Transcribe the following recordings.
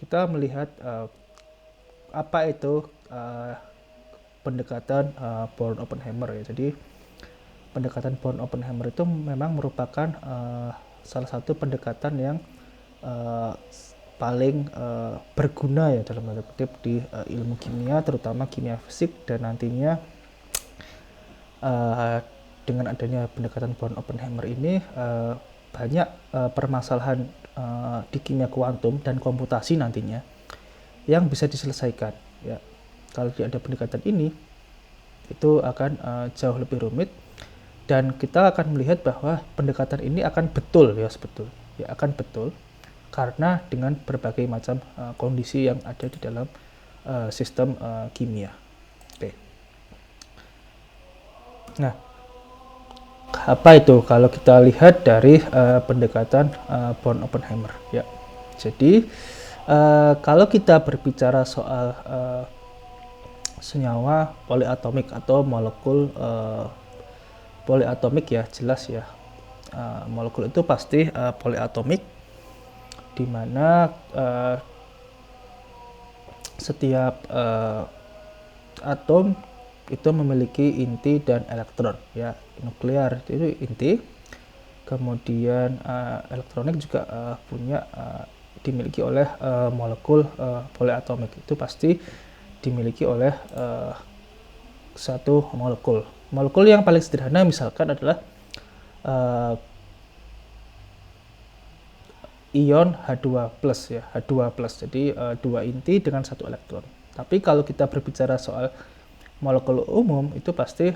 kita melihat apa itu pendekatan Born-Oppenheimer ya. Jadi pendekatan Born-Oppenheimer itu memang merupakan salah satu pendekatan yang paling berguna ya dalam tanda kutip di ilmu kimia, terutama kimia fisik, dan nantinya dengan adanya pendekatan Born-Oppenheimer ini banyak permasalahan di kimia kuantum dan komputasi nantinya yang bisa diselesaikan ya. Kalau tidak ada pendekatan ini, itu akan jauh lebih rumit, dan kita akan melihat bahwa pendekatan ini akan betul ya, akan betul karena dengan berbagai macam kondisi yang ada di dalam sistem kimia. Oke. Nah, apa itu kalau kita lihat dari pendekatan Born-Oppenheimer ya. Jadi kalau kita berbicara soal senyawa poliatomik atau molekul poliatomik ya, jelas ya, molekul itu pasti poliatomik, di mana setiap atom itu memiliki inti dan elektron ya. Nuklear itu inti, kemudian elektronik juga punya dimiliki oleh molekul poliatomik, itu pasti dimiliki oleh satu molekul. Molekul yang paling sederhana misalkan adalah ion H2+ ya, H2+. Jadi dua inti dengan satu elektron. Tapi kalau kita berbicara soal molekul umum, itu pasti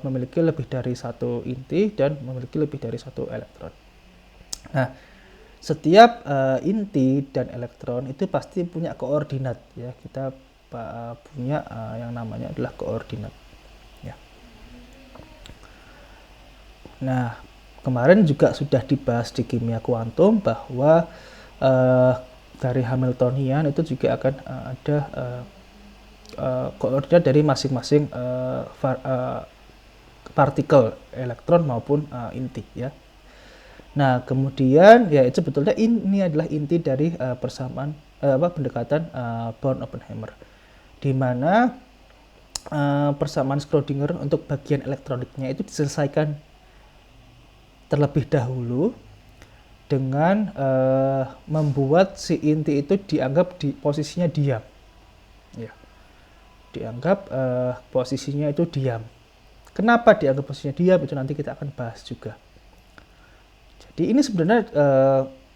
memiliki lebih dari satu inti dan memiliki lebih dari satu elektron. Nah, setiap inti dan elektron itu pasti punya koordinat ya. Kita punya yang namanya adalah koordinat ya. Nah, kemarin juga sudah dibahas di kimia kuantum bahwa dari Hamiltonian itu juga akan ada koordinat dari masing-masing partikel, elektron maupun inti ya. Nah, kemudian ya itu sebetulnya ini adalah inti dari persamaan pendekatan Born-Oppenheimer, di mana persamaan Schrödinger untuk bagian elektroniknya itu diselesaikan terlebih dahulu dengan membuat si inti itu dianggap di posisinya diam ya. Dianggap posisinya itu diam. Kenapa dianggap posisinya diam, itu nanti kita akan bahas juga. Jadi ini sebenarnya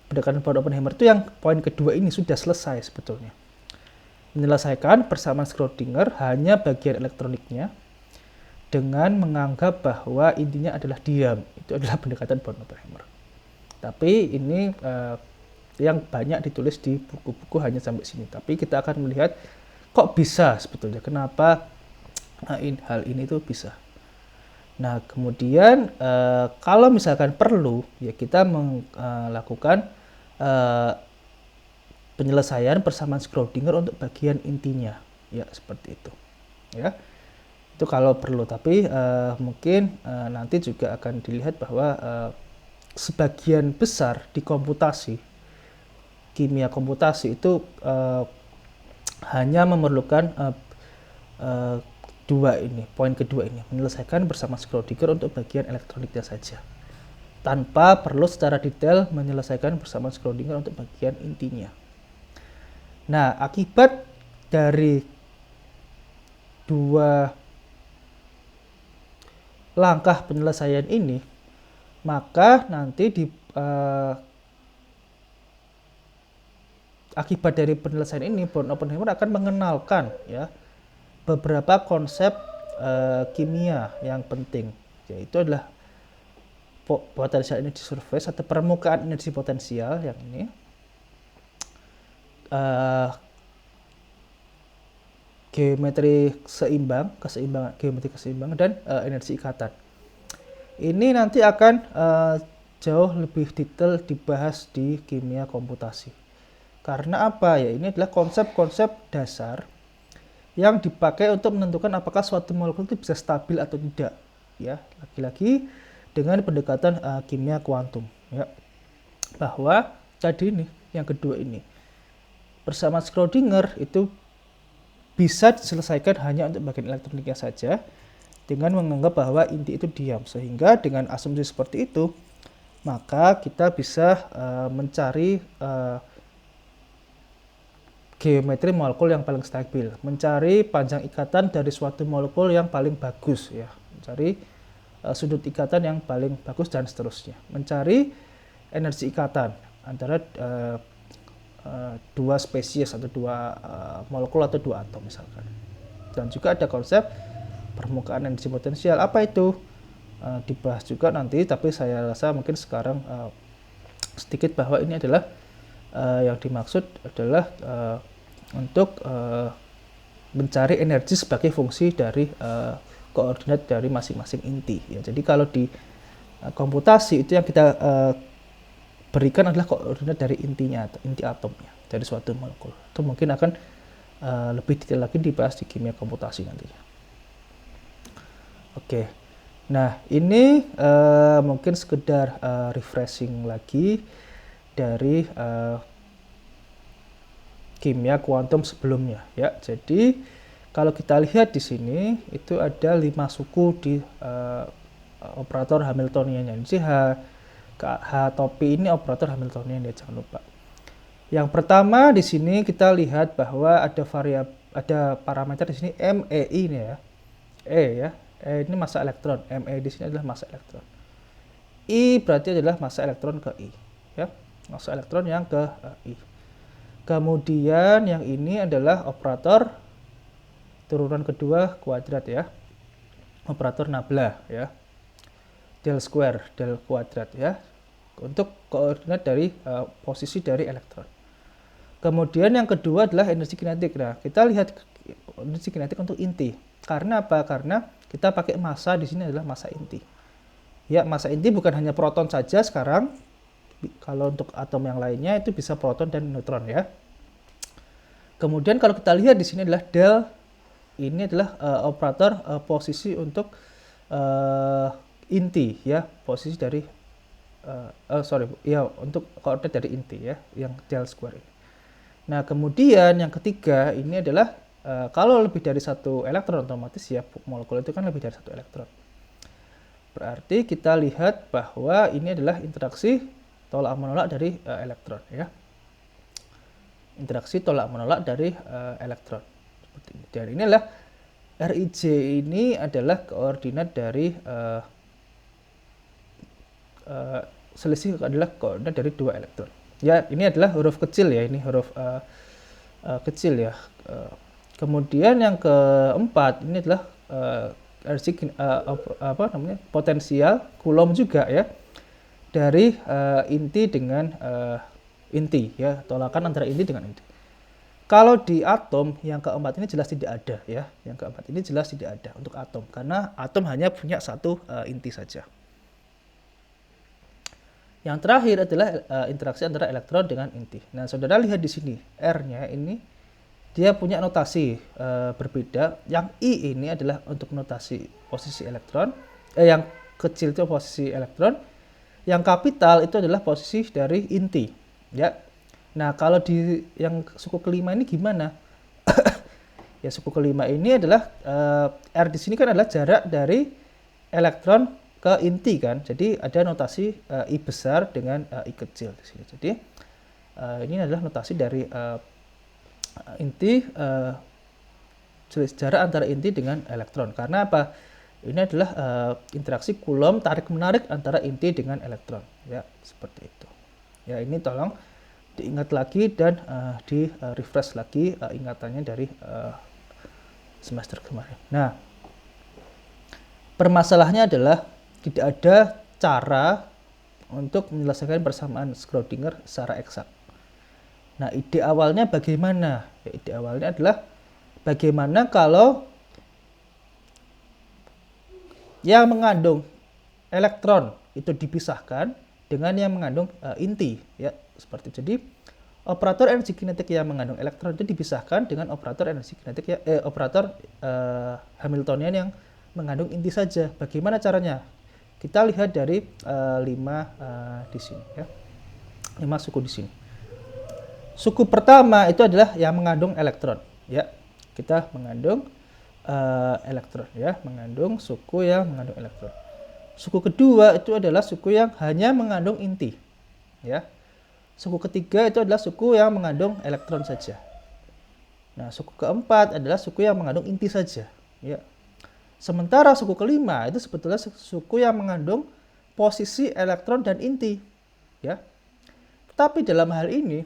pendekatan Born-Oppenheimer itu yang poin kedua ini sudah selesai sebetulnya. Menyelesaikan persamaan Schrödinger hanya bagian elektroniknya dengan menganggap bahwa intinya adalah diam. Itu adalah pendekatan Born-Oppenheimer. Tapi ini yang banyak ditulis di buku-buku hanya sampai sini. Tapi kita akan melihat kok bisa sebetulnya, kenapa hal ini tuh bisa. Nah, kemudian kalau misalkan perlu ya kita melakukan penyelesaian persamaan Schrödinger untuk bagian intinya ya, seperti itu ya. Itu kalau perlu, tapi mungkin nanti juga akan dilihat bahwa sebagian besar di komputasi, kimia komputasi itu hanya memerlukan poin kedua ini, menyelesaikan bersama Schrödinger untuk bagian elektroniknya saja, tanpa perlu secara detail menyelesaikan bersama Schrödinger untuk bagian intinya. Nah, akibat dari dua langkah penyelesaian ini, maka nanti akibat dari penyelesaian ini, Born-Oppenheimer akan mengenalkan ya beberapa konsep kimia yang penting, yaitu adalah potential energy surface atau permukaan energi potensial yang ini, geometri keseimbangan dan energi ikatan. Ini nanti akan jauh lebih detail dibahas di kimia komputasi. Karena apa ya? Ini adalah konsep-konsep dasar yang dipakai untuk menentukan apakah suatu molekul itu bisa stabil atau tidak ya. Lagi-lagi dengan pendekatan kimia kuantum ya. Bahwa tadi ini yang kedua ini, persamaan Schrödinger itu bisa diselesaikan hanya untuk bagian elektroniknya saja dengan menganggap bahwa inti itu diam. Sehingga dengan asumsi seperti itu, maka kita bisa mencari geometri molekul yang paling stabil, mencari panjang ikatan dari suatu molekul yang paling bagus, ya, mencari sudut ikatan yang paling bagus dan seterusnya, mencari energi ikatan antara dua spesies atau dua molekul atau dua atom misalkan. Dan juga ada konsep permukaan energi potensial. Apa itu? Dibahas juga nanti, tapi saya rasa mungkin sekarang sedikit bahwa ini adalah yang dimaksud adalah untuk mencari energi sebagai fungsi dari koordinat dari masing-masing inti. Ya, jadi kalau di komputasi itu yang kita berikan adalah koordinat dari intinya, inti atomnya dari suatu molekul. Itu mungkin akan lebih detail lagi dibahas di kimia komputasi nantinya. Oke, nah ini mungkin sekedar refreshing lagi dari kimia kuantum sebelumnya, ya. Jadi kalau kita lihat di sini itu ada 5 suku di operator Hamiltonian. Jadi H topi ini operator Hamiltonian, ya, jangan lupa. Yang pertama di sini kita lihat bahwa ada parameter di sini MEI ini, ya. Ya. Ini massa elektron, Me di sini adalah massa elektron. I berarti adalah massa elektron ke I, ya. Massa elektron yang ke I. Kemudian yang ini adalah operator turunan kedua kuadrat, ya. Operator nabla, ya. Del square, del kuadrat, ya. Untuk koordinat dari posisi dari elektron. Kemudian yang kedua adalah energi kinetik. Nah, kita lihat energi kinetik untuk inti. Karena apa? Karena kita pakai massa di sini adalah massa inti. Ya, massa inti bukan hanya proton saja sekarang. Kalau untuk atom yang lainnya itu bisa proton dan neutron, ya. Kemudian kalau kita lihat di sini adalah del, ini adalah operator posisi untuk inti, ya, posisi dari untuk koordinat dari inti, ya, yang del square ini. Nah, kemudian yang ketiga ini adalah kalau lebih dari satu elektron otomatis, ya, molekul itu kan lebih dari satu elektron. Berarti kita lihat bahwa ini adalah interaksi tolak menolak dari elektron, ya. Interaksi tolak menolak dari elektron. Seperti ini. Dan ini adalah Rij ini adalah koordinat dari selisih adalah koordinat dari dua elektron. Ya, ini adalah huruf kecil, ya, ini huruf kecil, ya. Kemudian yang keempat ini adalah potensial Coulomb juga, ya, dari inti dengan inti, ya, tolakan antara inti dengan inti. Kalau di atom yang keempat ini jelas tidak ada, ya, yang keempat ini jelas tidak ada untuk atom karena atom hanya punya satu inti saja. Yang terakhir adalah interaksi antara elektron dengan inti. Nah, saudara lihat di sini R-nya ini dia punya notasi berbeda. Yang I ini adalah untuk notasi posisi elektron, yang kecil itu posisi elektron, yang kapital itu adalah posisi dari inti, ya. Nah, kalau di yang suku kelima ini gimana? Ya, suku kelima ini adalah R di sini kan adalah jarak dari elektron ke inti, kan. Jadi ada notasi I besar dengan I kecil di sini. Jadi ini adalah notasi dari inti, jarak antara inti dengan elektron. Karena apa? Ini adalah interaksi Coulomb tarik menarik antara inti dengan elektron, ya, seperti itu. Ya, ini tolong diingat lagi dan di refresh lagi ingatannya dari semester kemarin. Nah, permasalahannya adalah tidak ada cara untuk menyelesaikan persamaan Schrödinger secara eksak. Nah, ide awalnya bagaimana? Ya, ide awalnya adalah bagaimana kalau yang mengandung elektron itu dipisahkan dengan yang mengandung inti, ya, seperti itu. Jadi operator energi kinetik yang mengandung elektron itu dipisahkan dengan operator energi kinetik operator Hamiltonian yang mengandung inti saja. Bagaimana caranya? Kita lihat dari 5 di sini, ya. 5 suku di sini. suku pertama itu adalah yang mengandung elektron, ya. Kita mengandung elektron, ya, mengandung suku yang mengandung elektron. Suku kedua itu adalah suku yang hanya mengandung inti, ya. Suku ketiga itu adalah suku yang mengandung elektron saja. Nah, suku keempat adalah suku yang mengandung inti saja, ya. Sementara suku kelima itu sebetulnya suku yang mengandung posisi elektron dan inti, ya. Tapi dalam hal ini,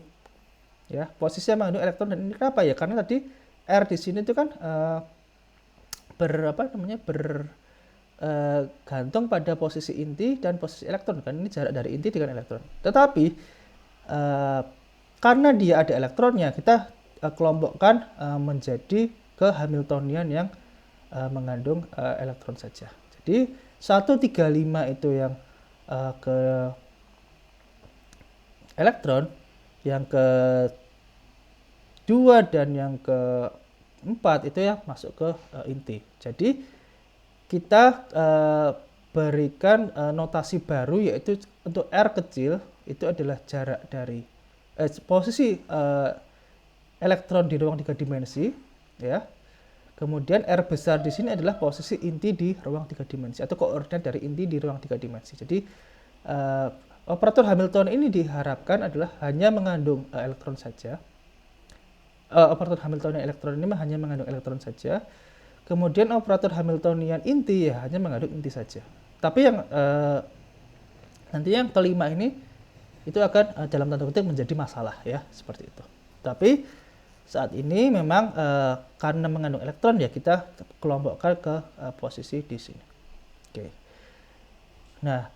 ya, posisi yang mengandung elektron dan inti kenapa ya? Karena tadi R di sini itu kan bergantung pada posisi inti dan posisi elektron, kan ini jarak dari inti dengan elektron. Tetapi karena dia ada elektronnya, kita kelompokkan menjadi ke Hamiltonian yang mengandung elektron saja. Jadi 135 itu yang ke elektron, yang ke 2 dan yang ke 4 itu yang masuk ke inti. Jadi kita berikan notasi baru, yaitu untuk R kecil itu adalah jarak dari posisi elektron di ruang 3 dimensi, ya. Kemudian R besar di sini adalah posisi inti di ruang 3 dimensi atau koordinat dari inti di ruang 3 dimensi. Jadi operator Hamilton ini diharapkan adalah hanya mengandung elektron saja. Operator Hamiltonian elektron ini hanya mengandung elektron saja. Kemudian operator Hamiltonian inti ya hanya mengandung inti saja. Tapi yang nanti yang kelima ini itu akan dalam tanda kutip menjadi masalah, ya, seperti itu. Tapi saat ini memang karena mengandung elektron, ya kita kelompokkan ke posisi di sini. Oke. Nah,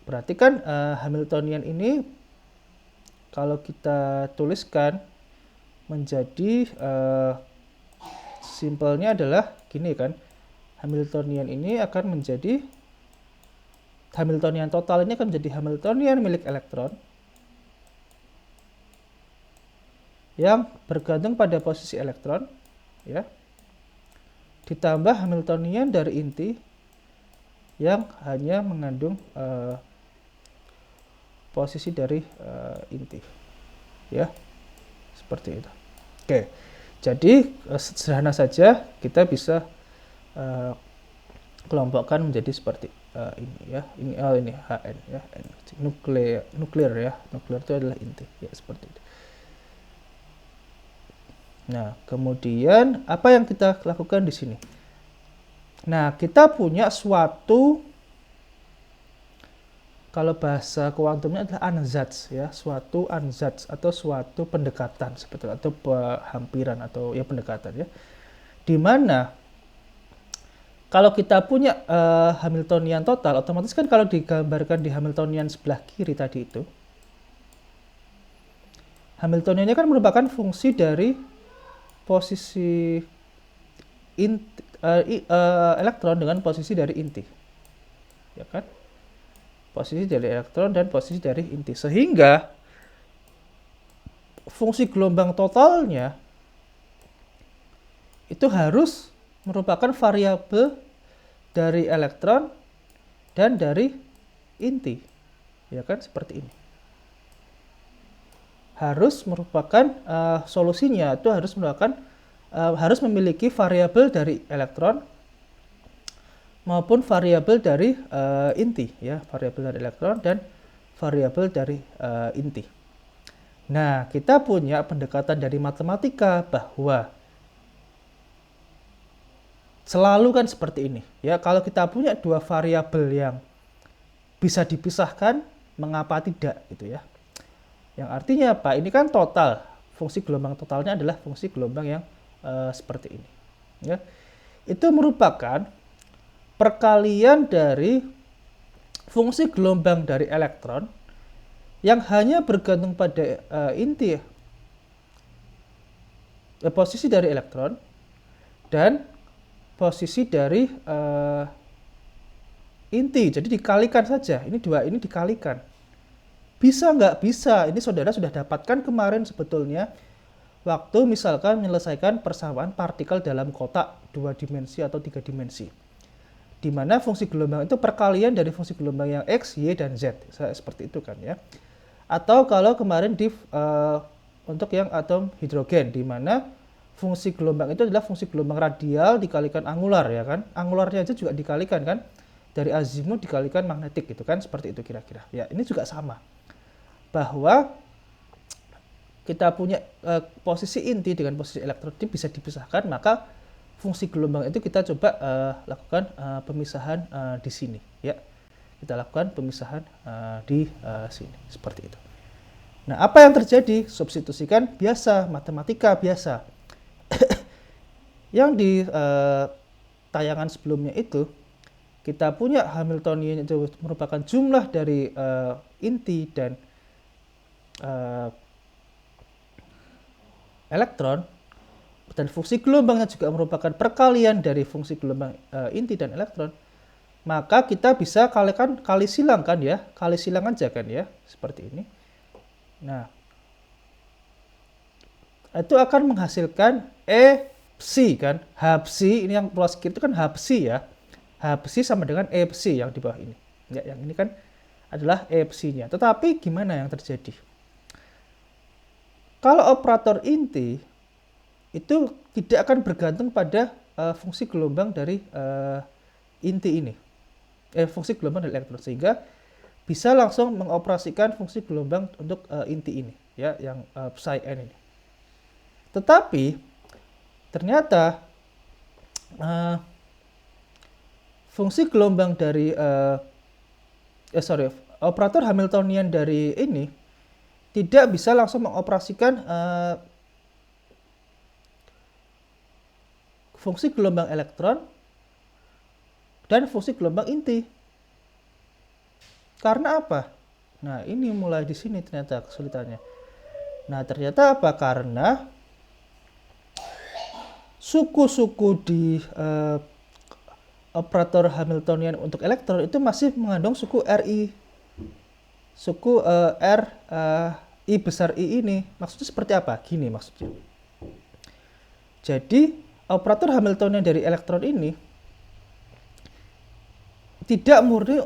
berarti kan Hamiltonian ini kalau kita tuliskan menjadi simpelnya adalah gini kan, Hamiltonian ini akan menjadi Hamiltonian total ini akan menjadi Hamiltonian milik elektron yang bergantung pada posisi elektron, ya, ditambah Hamiltonian dari inti yang hanya mengandung posisi dari inti, ya, seperti itu. Oke, jadi sederhana saja kita bisa kelompokkan menjadi seperti ini, ya. Ini Hn, ya, nuklir, ya. Nuklir itu adalah inti, ya, seperti itu. Nah, kemudian apa yang kita lakukan di sini? Nah, kita punya suatu, kalau bahasa kuantumnya adalah ansatz, ya, suatu ansatz atau suatu pendekatan sebetulnya, atau hampiran atau ya pendekatan, ya. Di mana kalau kita punya Hamiltonian total, otomatis kan kalau digambarkan di Hamiltonian sebelah kiri tadi itu, Hamiltoniannya kan merupakan fungsi dari posisi elektron dengan posisi dari inti, ya kan? Posisi dari elektron dan posisi dari inti, sehingga fungsi gelombang totalnya itu harus merupakan variabel dari elektron dan dari inti, ya kan, seperti ini. Harus merupakan solusinya itu harus merupakan harus memiliki variabel dari elektron maupun variabel dari inti, ya, variabel dari elektron dan variabel dari inti. Nah, kita punya pendekatan dari matematika bahwa selalu kan seperti ini, ya, kalau kita punya dua variabel yang bisa dipisahkan, mengapa tidak, gitu, ya. Yang artinya apa? Ini kan total. Fungsi gelombang totalnya adalah fungsi gelombang yang seperti ini, ya. Itu merupakan perkalian dari fungsi gelombang dari elektron yang hanya bergantung pada inti, posisi dari elektron dan posisi dari inti. Jadi dikalikan saja. Ini dua ini dikalikan. Bisa nggak? Bisa. Ini saudara sudah dapatkan kemarin sebetulnya waktu misalkan menyelesaikan persamaan partikel dalam kotak 2 dimensi atau 3 dimensi. Di mana fungsi gelombang itu perkalian dari fungsi gelombang yang X, Y, dan Z. Seperti itu kan, ya. Atau kalau kemarin di untuk yang atom hidrogen, di mana fungsi gelombang itu adalah fungsi gelombang radial dikalikan angular, ya kan? Angularnya aja juga dikalikan kan, dari azimut dikalikan magnetik gitu kan, seperti itu kira-kira. Ya, ini juga sama, bahwa kita punya posisi inti dengan posisi elektron ini bisa dipisahkan, maka fungsi gelombang itu kita coba lakukan pemisahan di sini, ya. Kita lakukan pemisahan di sini, seperti itu. Nah, apa yang terjadi? Substitusikan biasa, matematika biasa. Yang di tayangan sebelumnya itu, kita punya Hamiltonian itu merupakan jumlah dari inti dan elektron, dan fungsi gelombangnya juga merupakan perkalian dari fungsi gelombang inti dan elektron, maka kita bisa kali silang kan ya, kali silang aja kan ya, seperti ini. Nah, itu akan menghasilkan psi kan, h psi, ini yang plus kiri itu kan h psi ya, h psi sama dengan psi yang di bawah ini ya, yang ini kan adalah psi-nya. Tetapi gimana yang terjadi kalau operator inti itu tidak akan bergantung pada fungsi gelombang dari inti ini, fungsi gelombang dari elektron, sehingga bisa langsung mengoperasikan fungsi gelombang untuk inti ini ya, yang psi n ini. Tetapi ternyata fungsi gelombang dari operator Hamiltonian dari ini tidak bisa langsung mengoperasikan fungsi gelombang elektron dan fungsi gelombang inti. Karena apa? Nah, ini mulai di sini ternyata kesulitannya. Nah, ternyata apa? Karena suku-suku di operator Hamiltonian untuk elektron itu masih mengandung suku Ri. Suku I besar I ini. Maksudnya seperti apa? Gini maksudnya. Jadi, operator Hamiltonian dari elektron ini tidak murni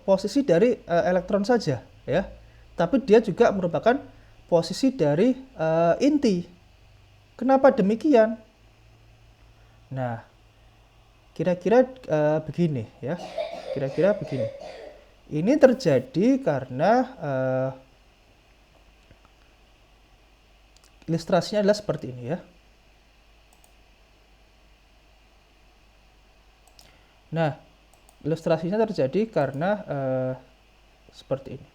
posisi dari elektron saja, ya, tapi dia juga merupakan posisi dari inti. Kenapa demikian? Nah, kira-kira begini, ya, kira-kira begini. Ini terjadi karena ilustrasinya adalah seperti ini, ya. Nah, ilustrasinya terjadi karena seperti ini.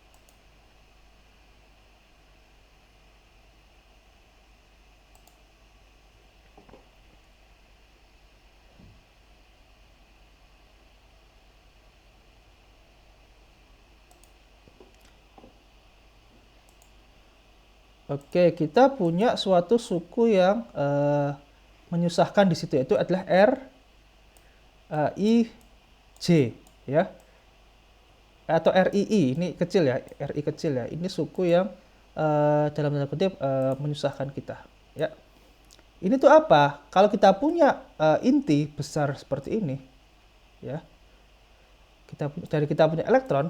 Oke, kita punya suatu suku yang menyusahkan di situ, yaitu adalah I J, ya, atau RII, ini kecil ya, RI kecil ya, ini suku yang dalam tanda kutip menyusahkan kita, ya. Ini tuh apa? Kalau kita punya inti besar seperti ini, ya, kita punya elektron,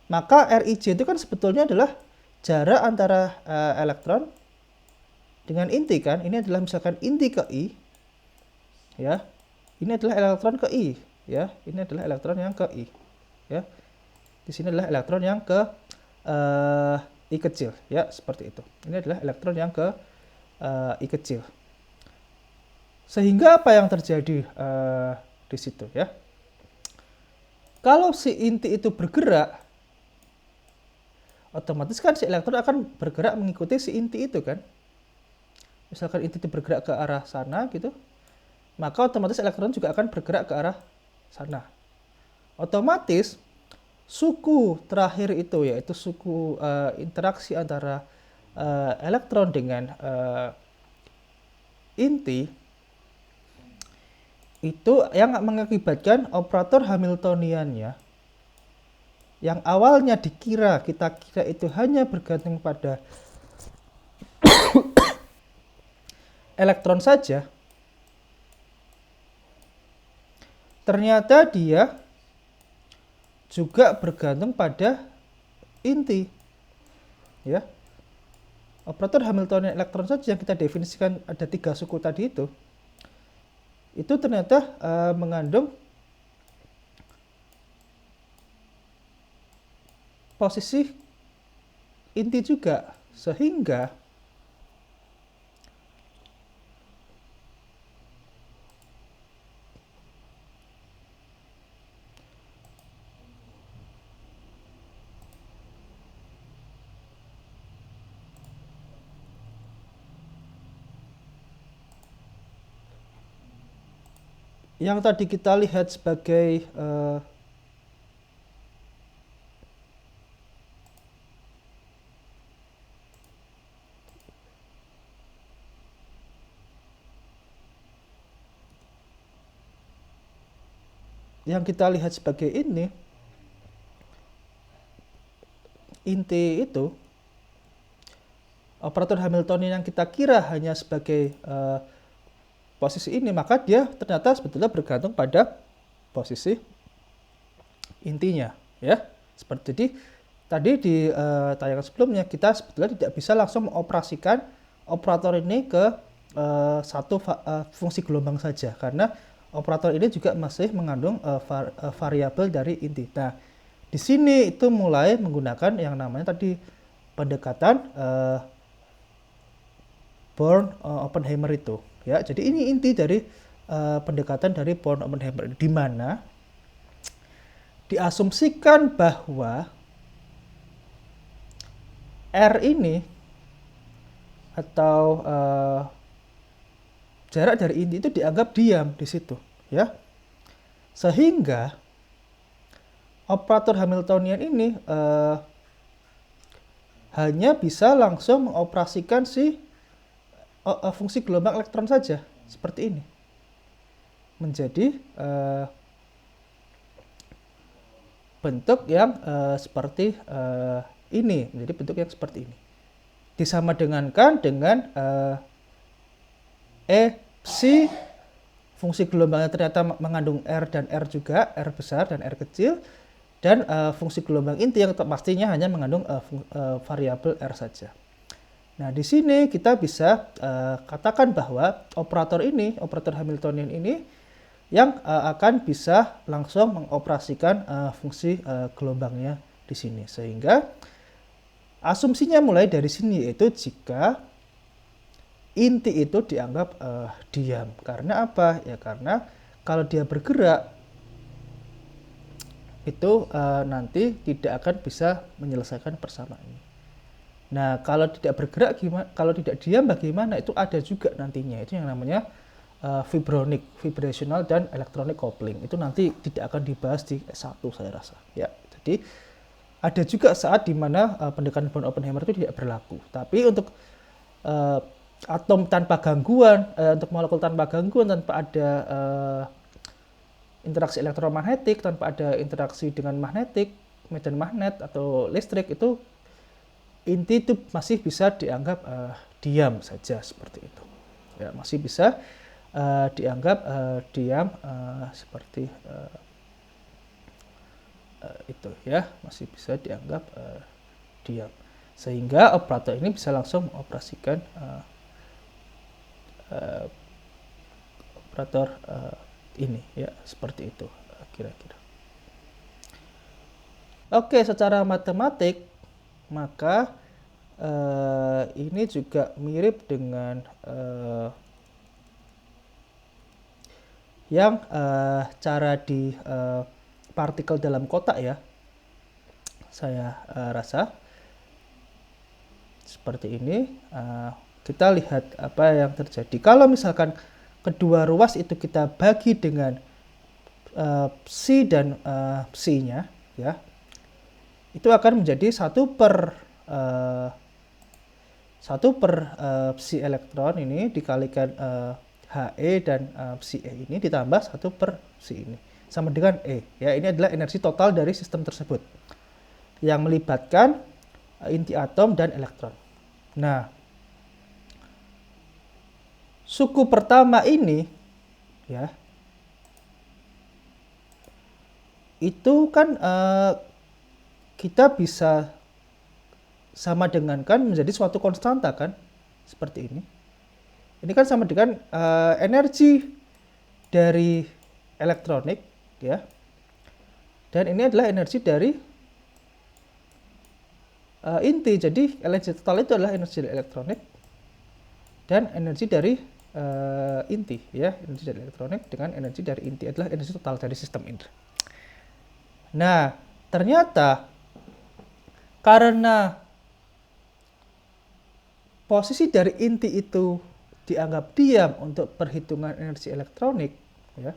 maka Rij itu kan sebetulnya adalah jarak antara elektron dengan inti kan. Ini adalah misalkan inti ke I, ya. Ini adalah elektron ke I, ya. Ini adalah elektron yang ke I, ya. Di sini adalah elektron yang ke I kecil, ya, seperti itu. Ini adalah elektron yang ke I kecil. Sehingga apa yang terjadi di situ, ya? Kalau si inti itu bergerak, otomatis kan si elektron akan bergerak mengikuti si inti itu kan. Misalkan inti itu bergerak ke arah sana gitu, maka otomatis elektron juga akan bergerak ke arah sana. Otomatis suku terakhir itu, yaitu suku interaksi antara elektron dengan inti, itu yang mengakibatkan operator Hamiltoniannya yang awalnya kita kira itu hanya bergantung pada elektron saja, ternyata dia juga bergantung pada inti, ya. Operator Hamiltonian elektron saja yang kita definisikan ada 3 suku tadi itu ternyata mengandung posisi inti juga, sehingga yang tadi kita lihat sebagai ini inti itu, operator Hamiltonian yang kita kira hanya sebagai posisi ini, maka dia ternyata sebetulnya bergantung pada posisi intinya, ya. Seperti jadi tadi di tayangan sebelumnya kita sebetulnya tidak bisa langsung mengoperasikan operator ini ke satu fungsi gelombang saja, karena operator ini juga masih mengandung variabel dari inti. Nah, di sini itu mulai menggunakan yang namanya tadi pendekatan Born-Oppenheimer itu, ya. Jadi ini inti dari pendekatan dari Born-Oppenheimer, di mana diasumsikan bahwa R ini atau jarak dari inti itu dianggap diam di situ, ya. Sehingga operator Hamiltonian ini hanya bisa langsung mengoperasikan si fungsi gelombang elektron saja, seperti ini. Menjadi bentuk yang seperti ini, menjadi bentuk yang seperti ini. Disama dengankan dengan si fungsi gelombangnya ternyata mengandung R dan R juga, R besar dan R kecil, dan fungsi gelombang inti yang pastinya hanya mengandung variabel R saja. Nah, di sini kita bisa katakan bahwa operator Hamiltonian ini yang akan bisa langsung mengoperasikan fungsi gelombangnya di sini. Sehingga asumsinya mulai dari sini, yaitu jika inti itu dianggap diam. Karena apa? Ya karena kalau dia bergerak itu nanti tidak akan bisa menyelesaikan persamaan ini. Nah, kalau tidak bergerak gimana? Kalau tidak diam bagaimana? Itu ada juga nantinya. Itu yang namanya vibrational dan electronic coupling. Itu nanti tidak akan dibahas di S1 saya rasa. Ya, jadi ada juga saat di mana pendekatan Born-Oppenheimer itu tidak berlaku. Tapi untuk atom tanpa gangguan, untuk molekul tanpa gangguan, tanpa ada interaksi elektromagnetik, tanpa ada interaksi dengan magnetik, medan magnet atau listrik, itu inti itu masih bisa dianggap diam saja, seperti itu. Ya, masih bisa dianggap diam seperti itu, ya, masih bisa dianggap diam. Sehingga operator ini bisa langsung mengoperasikan operator ini, ya, seperti itu kira-kira. Oke, secara matematik maka ini juga mirip dengan yang cara di partikel dalam kotak, ya, saya rasa seperti ini. Kita lihat apa yang terjadi kalau misalkan kedua ruas itu kita bagi dengan psi dan psi-nya, ya, itu akan menjadi 1/psi elektron ini dikalikan He dan psi E ini ditambah 1/psi ini sama dengan E, ya. Ini adalah energi total dari sistem tersebut yang melibatkan inti atom dan elektron. Nah, suku pertama ini, ya, itu kan kita bisa sama dengan kan menjadi suatu konstanta kan, seperti ini. Ini kan sama dengan energi dari elektronik ya, dan ini adalah energi dari inti. Jadi energi total itu adalah energi dari elektronik dan energi dari inti ya, energi dari elektronik dengan energi dari inti adalah energi total dari sistem ini. Nah, ternyata karena posisi dari inti itu dianggap diam untuk perhitungan energi elektronik ya,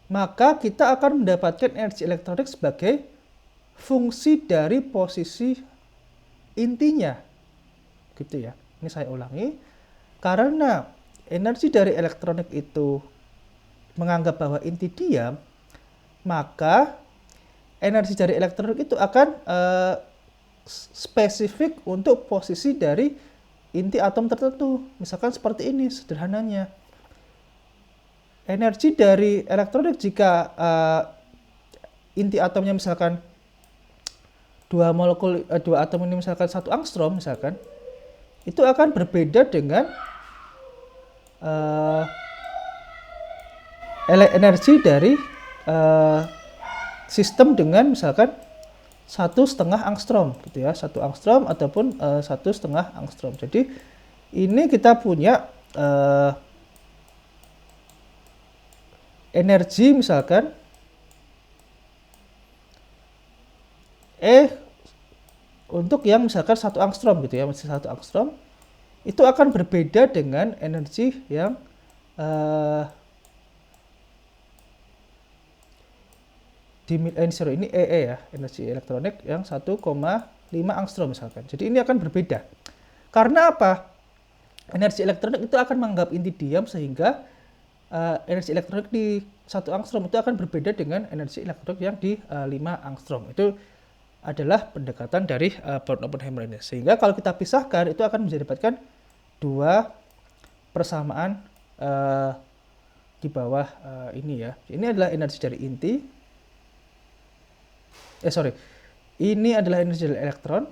maka kita akan mendapatkan energi elektronik sebagai fungsi dari posisi intinya gitu ya. Ini saya ulangi, karena energi dari elektronik itu menganggap bahwa inti diam, maka energi dari elektronik itu akan spesifik untuk posisi dari inti atom tertentu. Misalkan seperti ini sederhananya. Energi dari elektronik jika inti atomnya misalkan dua atom ini misalkan 1 angstrom misalkan, itu akan berbeda dengan energi dari sistem dengan misalkan 1,5 angstrom gitu ya, 1 angstrom ataupun 1,5 angstrom. Jadi ini kita punya energi misalkan untuk yang misalkan 1 angstrom gitu ya, masih 1 angstrom, itu akan berbeda dengan energi yang ini ya, energi elektronik yang 1,5 angstrom misalkan. Jadi ini akan berbeda. Karena apa? Energi elektronik itu akan menganggap inti diam, sehingga energi elektronik di 1 angstrom itu akan berbeda dengan energi elektronik yang di 5 angstrom. Itu adalah pendekatan dari Born-Oppenheimer ini. Sehingga kalau kita pisahkan, itu akan mendapatkan 2 persamaan di bawah ini ya. Ini adalah energi dari inti. Ini adalah energi dari elektron.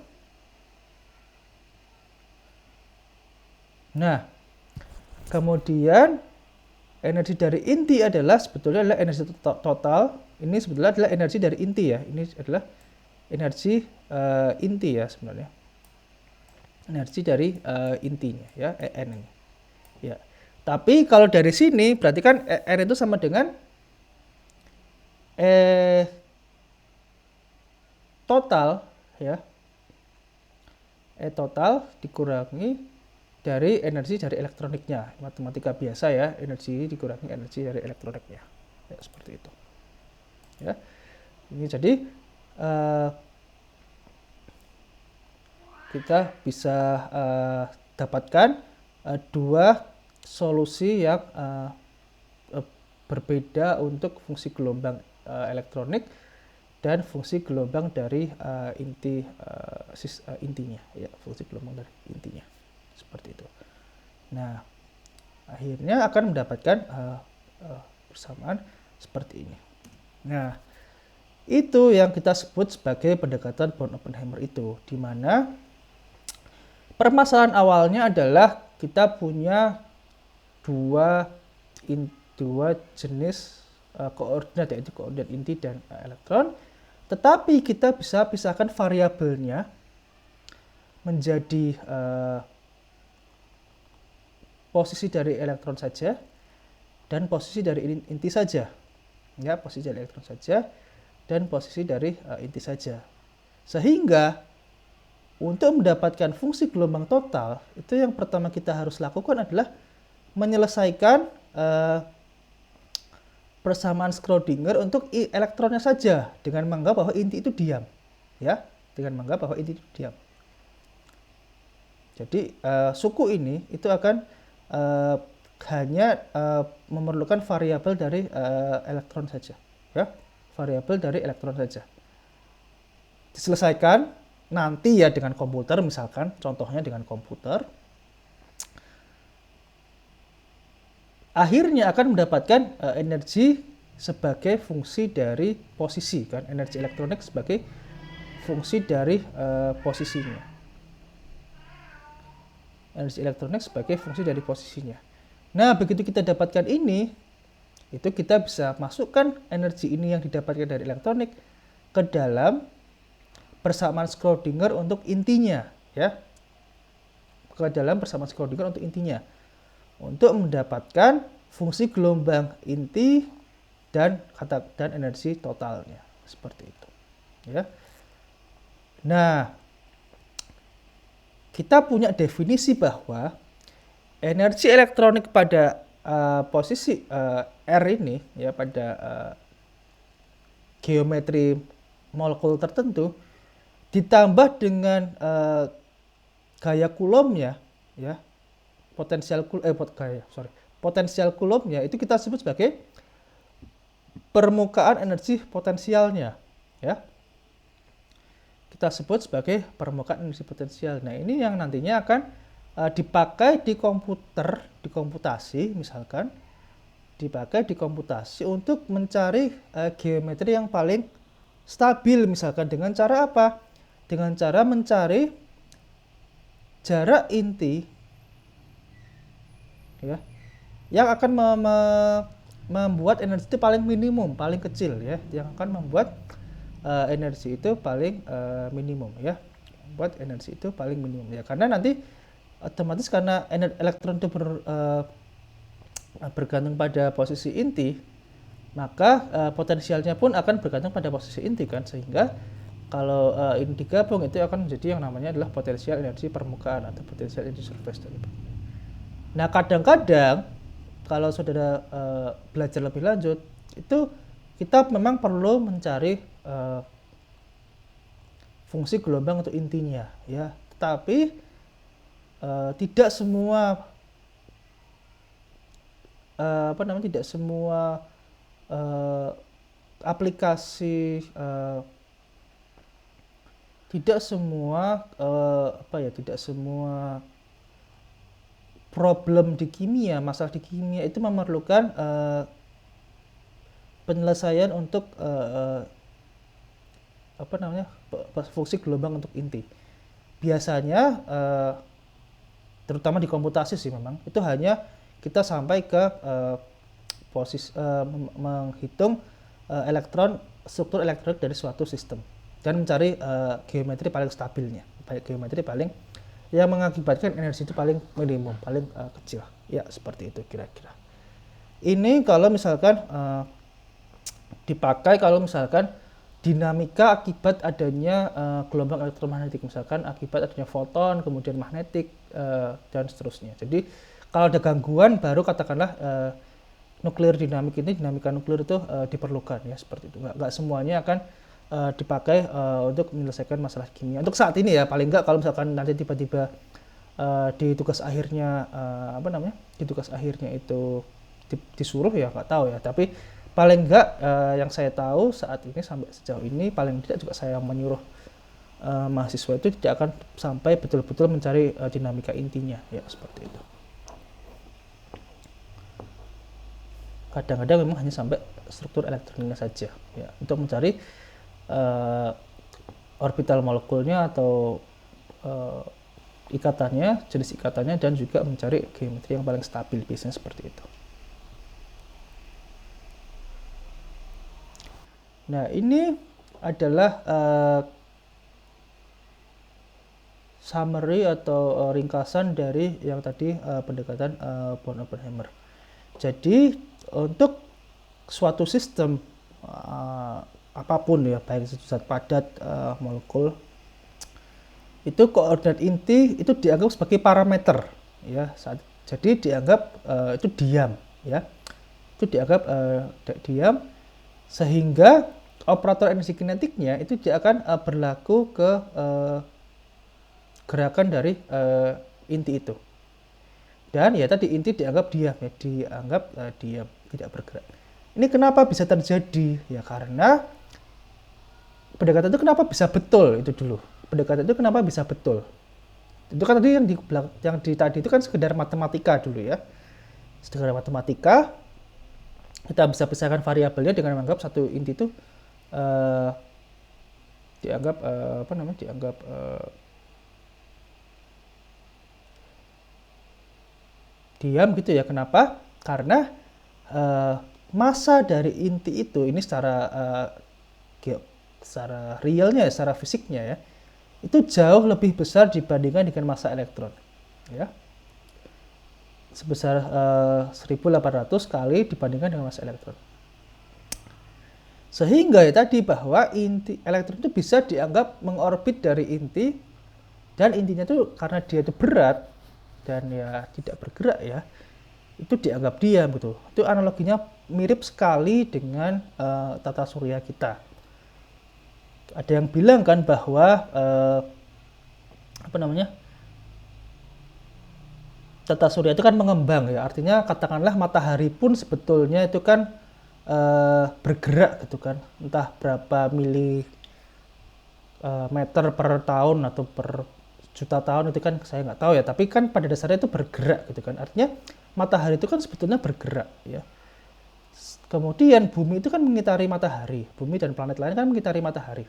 Nah, kemudian energi dari inti adalah sebetulnya adalah energi total. Ini sebetulnya adalah energi dari inti ya. Ini adalah energi inti ya sebenarnya. Energi dari intinya ya, En ini. Ya. Tapi kalau dari sini berarti kan R itu sama dengan total ya, total dikurangi dari energi dari elektroniknya. Matematika biasa ya, energi dikurangi energi dari elektroniknya ya, seperti itu ya. Ini jadi kita bisa dapatkan 2 solusi yang berbeda untuk fungsi gelombang elektronik dan fungsi gelombang dari intinya ya, fungsi gelombang dari intinya seperti itu. Nah, akhirnya akan mendapatkan persamaan seperti ini. Nah, itu yang kita sebut sebagai pendekatan Born-Oppenheimer itu, di mana permasalahan awalnya adalah kita punya dua jenis koordinat, yaitu koordinat inti dan elektron. Tetapi kita bisa pisahkan variabelnya menjadi posisi dari elektron saja dan posisi dari inti saja. Ya, posisi dari elektron saja dan posisi dari inti saja. Sehingga untuk mendapatkan fungsi gelombang total, itu yang pertama kita harus lakukan adalah menyelesaikan persamaan Schrödinger untuk elektronnya saja dengan menganggap bahwa inti itu diam, ya, dengan menganggap bahwa inti itu diam. Jadi suku ini itu akan hanya memerlukan variabel dari elektron saja, ya, variabel dari elektron saja. Diselesaikan nanti ya dengan komputer, misalkan contohnya dengan komputer. Akhirnya akan mendapatkan energi sebagai fungsi dari posisi kan, energi elektronik sebagai fungsi dari posisinya. Energi elektronik sebagai fungsi dari posisinya. Nah, begitu kita dapatkan ini, itu kita bisa masukkan energi ini yang didapatkan dari elektronik ke dalam persamaan Schrödinger untuk intinya, ya. Ke dalam persamaan Schrödinger untuk intinya. Untuk mendapatkan fungsi gelombang inti dan energi totalnya, seperti itu, ya. Nah, kita punya definisi bahwa energi elektronik pada posisi R ini, ya, pada geometri molekul tertentu ditambah dengan gaya Coulombnya, ya, potensial Coulombnya itu kita sebut sebagai permukaan energi potensialnya, ya. Kita sebut sebagai permukaan energi potensial. Nah, ini yang nantinya akan dipakai di komputer, di komputasi misalkan, dipakai di komputasi untuk mencari geometri yang paling stabil, misalkan dengan cara apa? Dengan cara mencari jarak inti, ya, yang akan membuat energi itu paling minimum, paling kecil, ya, yang akan membuat energi itu paling minimum, ya, membuat energi itu paling minimum, ya, karena nanti otomatis karena elektron itu bergantung pada posisi inti, maka potensialnya pun akan bergantung pada posisi inti, kan, sehingga kalau ini digabung itu akan menjadi yang namanya adalah potensial energi permukaan atau potensial energi surface. Nah, kadang-kadang kalau saudara belajar lebih lanjut, itu kita memang perlu mencari fungsi gelombang untuk intinya, ya. Tetapi tidak semua tidak semua aplikasi, tidak semua tidak semua problem di kimia, masalah di kimia itu memerlukan penyelesaian untuk fungsi gelombang untuk inti. Biasanya terutama di komputasi sih memang itu hanya kita sampai ke menghitung struktur elektronik dari suatu sistem dan mencari geometri paling stabilnya, geometri paling yang mengakibatkan energi itu paling minimum, paling kecil, ya, seperti itu kira-kira. Ini kalau misalkan dipakai kalau misalkan dinamika akibat adanya gelombang elektromagnetik, misalkan akibat adanya foton, kemudian magnetik, dan seterusnya. Jadi kalau ada gangguan baru katakanlah nuklir dinamik ini, dinamika nuklir itu diperlukan, ya, seperti itu. Nggak semuanya akan dipakai untuk menyelesaikan masalah kimia. Untuk saat ini, ya, paling nggak kalau misalkan nanti tiba-tiba di tugas akhirnya di tugas akhirnya itu disuruh, ya nggak tahu, ya. Tapi paling nggak yang saya tahu saat ini sampai sejauh ini paling tidak juga saya menyuruh mahasiswa itu tidak akan sampai betul-betul mencari dinamika intinya, ya, seperti itu. Kadang-kadang memang hanya sampai struktur elektroniknya saja, ya, untuk mencari orbital molekulnya atau ikatannya, jenis ikatannya, dan juga mencari geometri yang paling stabil, biasanya seperti itu. Nah, ini adalah summary atau ringkasan dari yang tadi pendekatan Born-Oppenheimer. Jadi untuk suatu sistem apapun, ya, baik itu zat padat, molekul, itu koordinat inti itu dianggap sebagai parameter, ya. Jadi dianggap itu diam, ya, itu dianggap diam, sehingga operator energi kinetiknya itu dia akan berlaku ke gerakan dari inti itu. Dan ya tadi inti dianggap diam, ya, dianggap diam, tidak bergerak. Ini kenapa bisa terjadi? Ya karena pendekatan itu kenapa bisa betul itu dulu. Pendekatan itu kenapa bisa betul? Itu kan tadi yang tadi itu kan sekedar matematika dulu, ya. Sekedar matematika. Kita bisa pisahkan variabelnya dengan menganggap satu inti itu dianggap dianggap diam gitu ya. Kenapa? Karena massa dari inti itu ini secara realnya, secara fisiknya ya, itu jauh lebih besar dibandingkan dengan massa elektron ya, sebesar 1800 kali dibandingkan dengan massa elektron. Sehingga ya tadi bahwa inti elektron itu bisa dianggap mengorbit dari inti, dan intinya itu karena dia itu berat dan ya tidak bergerak ya, itu dianggap diam gitu. Itu analoginya mirip sekali dengan tata surya kita. Ada yang bilang kan bahwa tata surya itu kan mengembang ya, artinya katakanlah matahari pun sebetulnya itu kan bergerak gitu kan, entah berapa meter per tahun atau per juta tahun, itu kan saya nggak tahu ya, tapi kan pada dasarnya itu bergerak gitu kan, artinya matahari itu kan sebetulnya bergerak ya. Kemudian bumi itu kan mengitari matahari, bumi dan planet lain kan mengitari matahari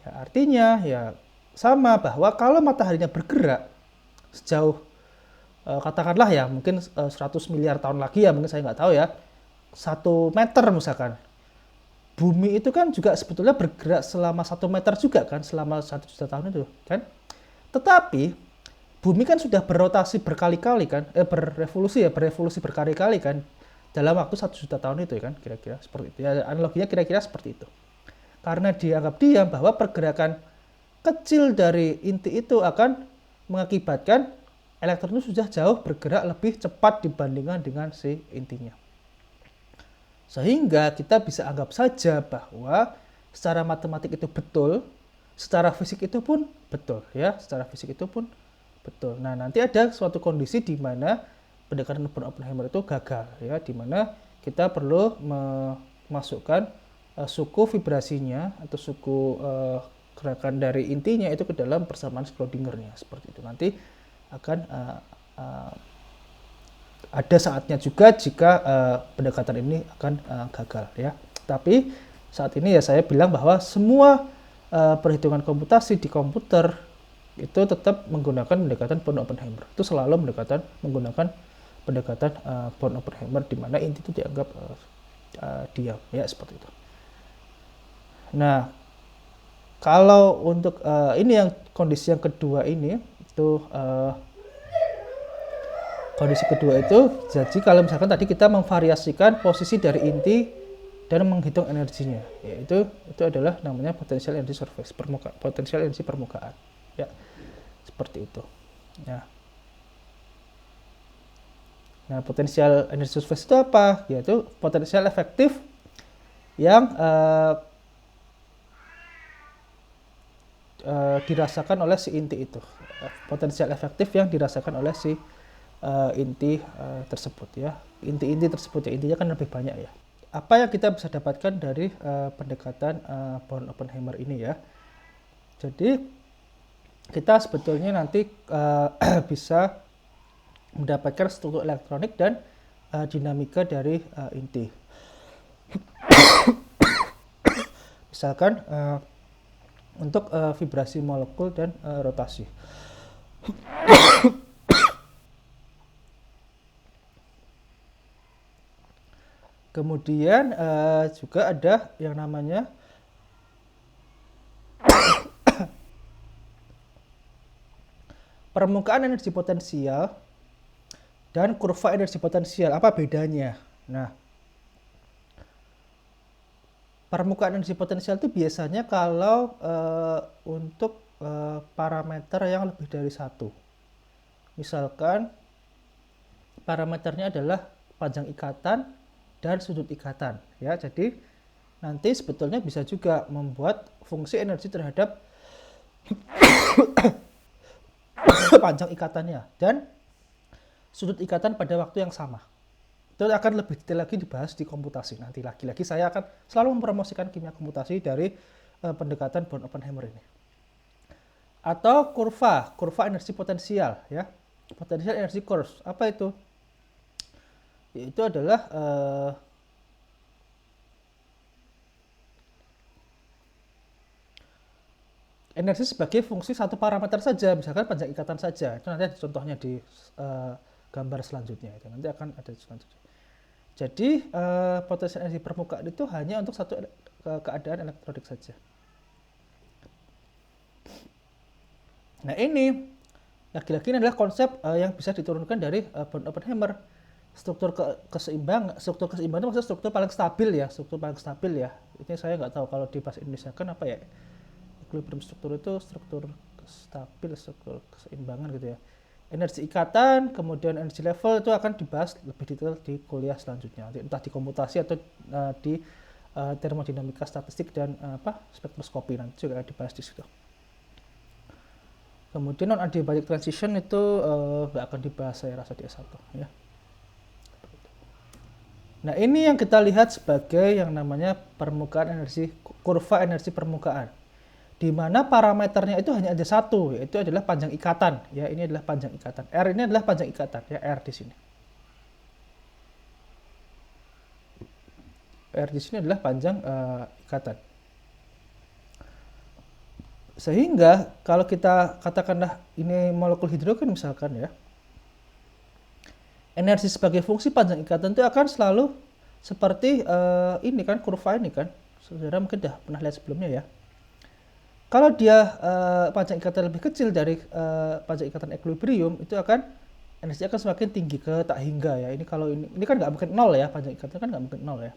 ya, artinya ya sama, bahwa kalau mataharinya bergerak sejauh katakanlah ya mungkin 100 miliar tahun lagi ya, mungkin saya nggak tahu ya, 1 meter misalkan, bumi itu kan juga sebetulnya bergerak selama 1 meter juga kan, selama 1 juta tahun itu kan. Tetapi bumi kan sudah berrotasi berkali-kali kan, berevolusi berkali-kali kan dalam waktu 1 juta tahun itu ya kan, kira-kira seperti itu ya, analoginya kira-kira seperti itu. Karena dianggap diam bahwa pergerakan kecil dari inti itu akan mengakibatkan elektron itu sudah jauh bergerak lebih cepat dibandingkan dengan si intinya. Sehingga kita bisa anggap saja bahwa secara matematik itu betul, secara fisik itu pun betul ya, secara fisik itu pun betul. Nah, nanti ada suatu kondisi di mana pendekatan Born-Oppenheimer itu gagal ya, di mana kita perlu memasukkan suku vibrasinya atau suku gerakan dari intinya itu ke dalam persamaan Schrödingernya seperti itu. Nanti akan ada saatnya juga jika pendekatan ini akan gagal ya. Tapi saat ini ya saya bilang bahwa semua perhitungan komputasi di komputer itu tetap menggunakan pendekatan Born-Oppenheimer. Itu selalu menggunakan pendekatan Born-Oppenheimer, di mana inti itu dianggap diam ya, seperti itu. Nah, kalau untuk ini yang kondisi yang kedua ini itu kondisi kedua itu, jadi kalau misalkan tadi kita memvariasikan posisi dari inti dan menghitung energinya, yaitu itu adalah namanya potential energy surface, potential energi permukaan, ya seperti itu. Ya. Nah, potential energy surface itu apa? Yaitu potensial efektif yang dirasakan oleh si inti itu, potensial efektif yang dirasakan oleh si inti tersebut ya, inti-inti tersebut ya, intinya kan lebih banyak ya. Apa yang kita bisa dapatkan dari pendekatan Born-Oppenheimer ini ya, jadi kita sebetulnya nanti bisa mendapatkan struktur elektronik dan dinamika dari inti. Misalkan untuk vibrasi molekul dan rotasi. Kemudian juga ada yang namanya permukaan energi potensial dan kurva energi potensial. Apa bedanya? Nah, permukaan energi potensial itu biasanya kalau untuk parameter yang lebih dari satu. Misalkan parameternya adalah panjang ikatan dan sudut ikatan ya. Jadi nanti sebetulnya bisa juga membuat fungsi energi terhadap panjang ikatannya dan sudut ikatan pada waktu yang sama. Itu akan lebih detail lagi dibahas di komputasi. Nanti lagi-lagi saya akan selalu mempromosikan kimia komputasi dari pendekatan Born-Oppenheimer ini. Atau kurva energi potensial ya. Potential energy curve. Apa itu? Itu adalah energi sebagai fungsi satu parameter saja, misalkan panjang ikatan saja. Itu nanti ada contohnya di gambar selanjutnya. Itu nanti akan ada selanjutnya. Jadi potensial energi permukaan itu hanya untuk satu keadaan elektronik saja. Nah ini lagi-lagi adalah konsep yang bisa diturunkan dari Born-Oppenheimer. Struktur keseimbangan itu maksudnya struktur paling stabil ya, Ini saya nggak tahu kalau di bahasa Indonesia kan apa ya. Equilibrium struktur itu struktur stabil, struktur keseimbangan gitu ya. Energi ikatan, kemudian energi level itu akan dibahas lebih detail di kuliah selanjutnya, entah di komputasi atau di termodinamika statistik dan spektroskopi, nanti juga dibahas di situ. Kemudian non-adiabatic transition itu nggak akan dibahas saya rasa di S1 ya. Nah ini yang kita lihat sebagai yang namanya permukaan energi, kurva energi permukaan, di mana parameternya itu hanya ada satu, yaitu adalah panjang ikatan. Ya, ini adalah panjang ikatan. R ini adalah panjang ikatan, ya R di sini. R di sini adalah panjang ikatan. Sehingga kalau kita katakanlah ini molekul hidrogen misalkan ya, energi sebagai fungsi panjang ikatan itu akan selalu seperti ini kan, kurva ini kan. Saudara mungkin sudah pernah lihat sebelumnya ya. Kalau dia panjang ikatan lebih kecil dari panjang ikatan equilibrium, itu akan energi akan semakin tinggi ke tak hingga ya. Ini kalau ini kan nggak mungkin nol ya, panjang ikatan kan nggak mungkin nol ya.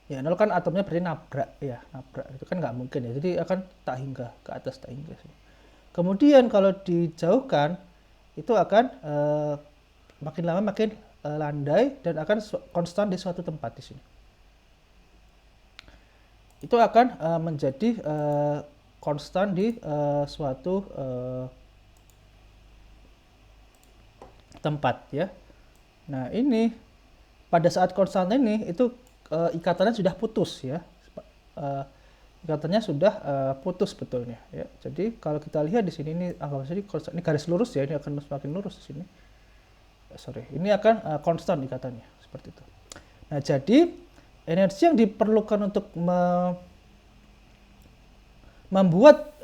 Ya nol kan atomnya berarti nabrak ya, itu kan nggak mungkin ya. Jadi akan tak hingga ke atas, tak hingga. Kemudian kalau dijauhkan itu akan makin lama makin landai dan akan konstan di suatu tempat di sini. Itu akan menjadi konstan di suatu tempat ya. Nah ini pada saat konstan ini itu ikatannya sudah putus ya, ikatannya sudah putus sebetulnya ya. Jadi kalau kita lihat di sini, ini anggap saja ini garis lurus ya, ini akan semakin lurus di sini. Ini akan konstan ikatannya seperti itu. Nah jadi energi yang diperlukan untuk membuat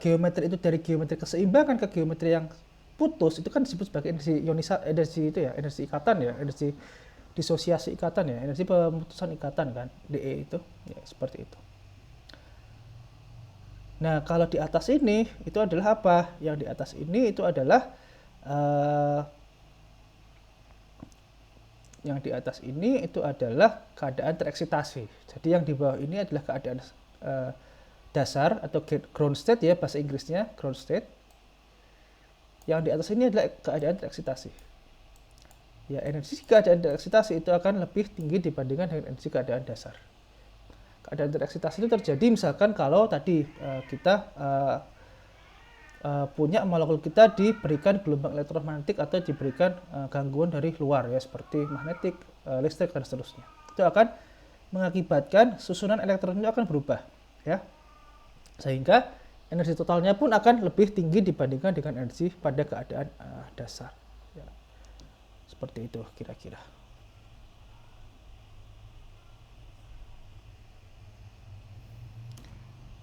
geometri itu dari geometri keseimbangan ke geometri yang putus itu kan disebut sebagai energi energi itu ya, energi ikatan ya, energi disosiasi ikatan ya, energi pemutusan ikatan kan, DE itu ya, seperti itu. Nah kalau di atas ini itu adalah apa? Yang di atas ini itu adalah yang di atas ini itu adalah keadaan tereksitasi. Jadi yang di bawah ini adalah keadaan dasar atau ground state ya, bahasa Inggrisnya ground state. Yang di atas ini adalah keadaan tereksitasi. Ya, energi keadaan tereksitasi itu akan lebih tinggi dibandingkan dengan energi keadaan dasar. Keadaan tereksitasi itu terjadi misalkan kalau tadi kita punya molekul kita diberikan gelombang elektromagnetik atau diberikan gangguan dari luar ya, seperti magnetik, listrik dan seterusnya. Itu akan mengakibatkan susunan elektronnya akan berubah ya. Sehingga energi totalnya pun akan lebih tinggi dibandingkan dengan energi pada keadaan dasar. Ya. Seperti itu kira-kira.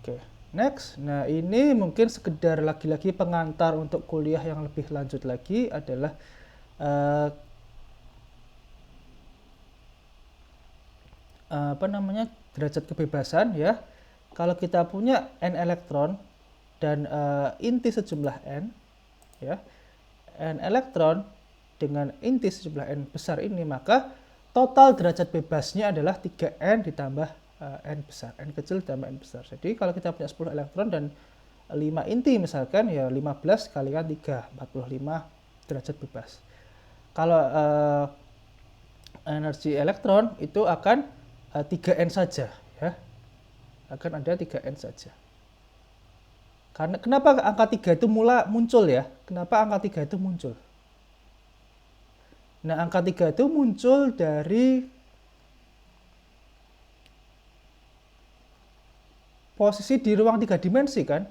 Oke. Next, nah ini mungkin sekedar lagi-lagi pengantar untuk kuliah yang lebih lanjut lagi adalah derajat kebebasan ya. Kalau kita punya n elektron dan inti sejumlah n ya, n elektron dengan inti sejumlah n besar ini, maka total derajat bebasnya adalah 3n ditambah n besar, n kecil ditambah n besar. Jadi kalau kita punya 10 elektron dan 5 inti misalkan ya 15 kalikan 3, 45 derajat bebas. Kalau energi elektron itu akan 3n saja ya. Akan ada 3n saja. Karena kenapa angka 3 itu muncul ya? Kenapa angka 3 itu muncul? Nah, angka 3 itu muncul dari posisi di ruang 3 dimensi kan.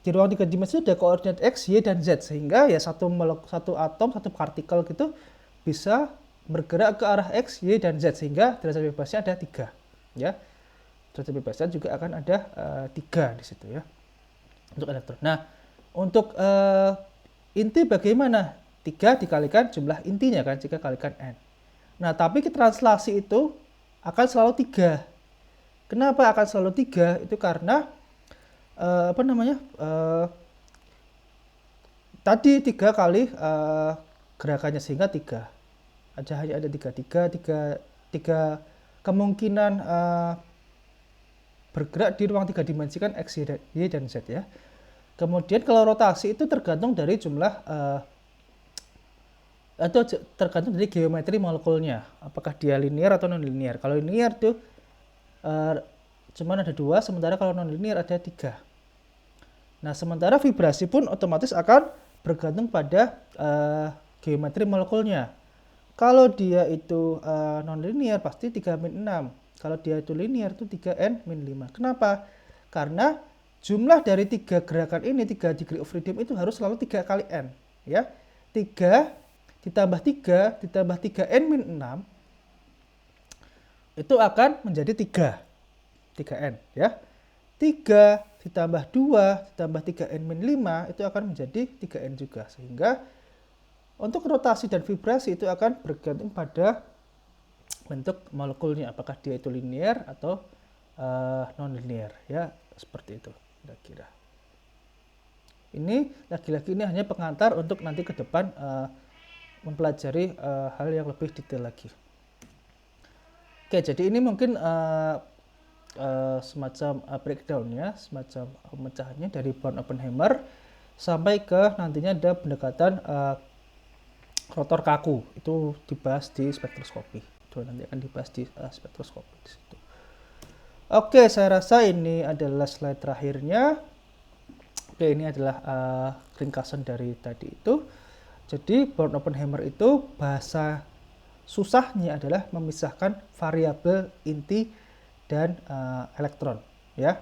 Di ruang 3 dimensi ada koordinat X, Y, dan Z. Sehingga ya satu atom, satu partikel gitu bisa bergerak ke arah X, Y, dan Z. Sehingga derajat bebasnya ada 3. Ya. derajat bebasnya juga akan ada 3 di situ ya untuk elektron. Nah, untuk inti bagaimana? 3 dikalikan jumlah intinya kan, jika kalikan N. Nah, tapi translasi itu akan selalu 3. Kenapa akan selalu 3? Itu karena tadi 3 kali gerakannya, sehingga 3. Hanya ada 3 kemungkinan bergerak di ruang 3 dimensi kan, X, Y, dan Z ya. Kemudian kalau rotasi itu tergantung dari jumlah atau tergantung dari geometri molekulnya, apakah dia linear atau non linear. Kalau linear tuh cuman ada 2, sementara kalau non linear ada 3. Nah, sementara vibrasi pun otomatis akan bergantung pada geometri molekulnya. Kalau dia itu non linear pasti 3-6. Kalau dia itu linear itu 3n-5. Kenapa? Karena jumlah dari 3 gerakan ini, 3 degree of freedom itu harus selalu 3 kali n ya. 3 ditambah 3 ditambah 3n-6 itu akan menjadi 3n ya. 3 ditambah 2 ditambah 3n-5 itu akan menjadi 3n juga. Sehingga untuk rotasi dan vibrasi itu akan bergantung pada bentuk molekulnya, apakah dia itu linear atau non linear ya, seperti itu kira-kira. Ini lagi-lagi ini hanya pengantar untuk nanti ke depan mempelajari hal yang lebih detail lagi. Oke, jadi ini mungkin semacam breakdown-nya, semacam pemecahannya dari Born-Oppenheimer sampai ke nantinya ada pendekatan rotor kaku. Itu dibahas di spektroskopi. Itu nanti akan dibahas di spektroskopi di situ. Oke, saya rasa ini adalah slide terakhirnya. Oke, ini adalah ringkasan dari tadi itu. Jadi Born-Oppenheimer itu bahasa susahnya adalah memisahkan variabel inti dan elektron ya.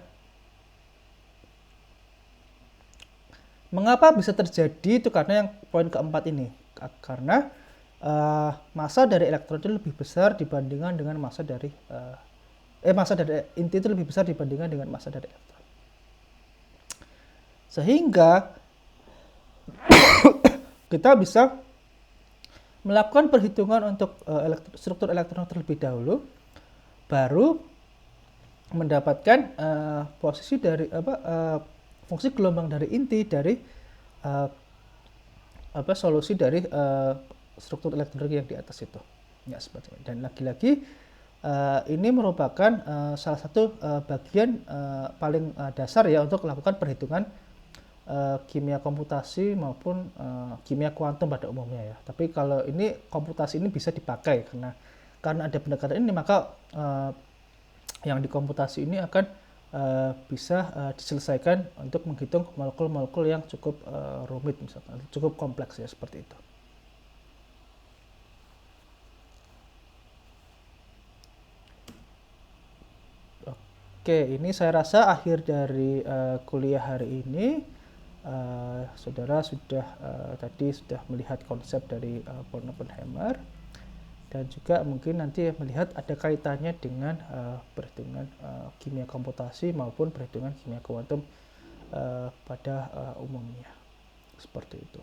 Mengapa bisa terjadi itu? Karena yang poin keempat ini, karena massa dari elektron itu lebih besar dibandingkan dengan massa dari inti itu lebih besar dibandingkan dengan massa dari elektron. Sehingga kita bisa melakukan perhitungan untuk struktur elektron terlebih dahulu, baru mendapatkan posisi dari fungsi gelombang dari inti dari solusi dari struktur elektronik yang di atas itu ya, seperti itu. Dan lagi-lagi ini merupakan salah satu bagian paling dasar ya untuk melakukan perhitungan kimia komputasi maupun kimia kuantum pada umumnya ya. Tapi kalau ini komputasi ini bisa dipakai karena ada pendekatan ini, maka yang di komputasi ini akan bisa diselesaikan untuk menghitung molekul-molekul yang cukup rumit, misalkan cukup kompleks ya, seperti itu. Oke, ini saya rasa akhir dari kuliah hari ini. Saudara sudah tadi sudah melihat konsep dari Born-Oppenheimer, dan juga mungkin nanti melihat ada kaitannya dengan perhitungan kimia komputasi maupun perhitungan kimia kuantum pada umumnya, seperti itu.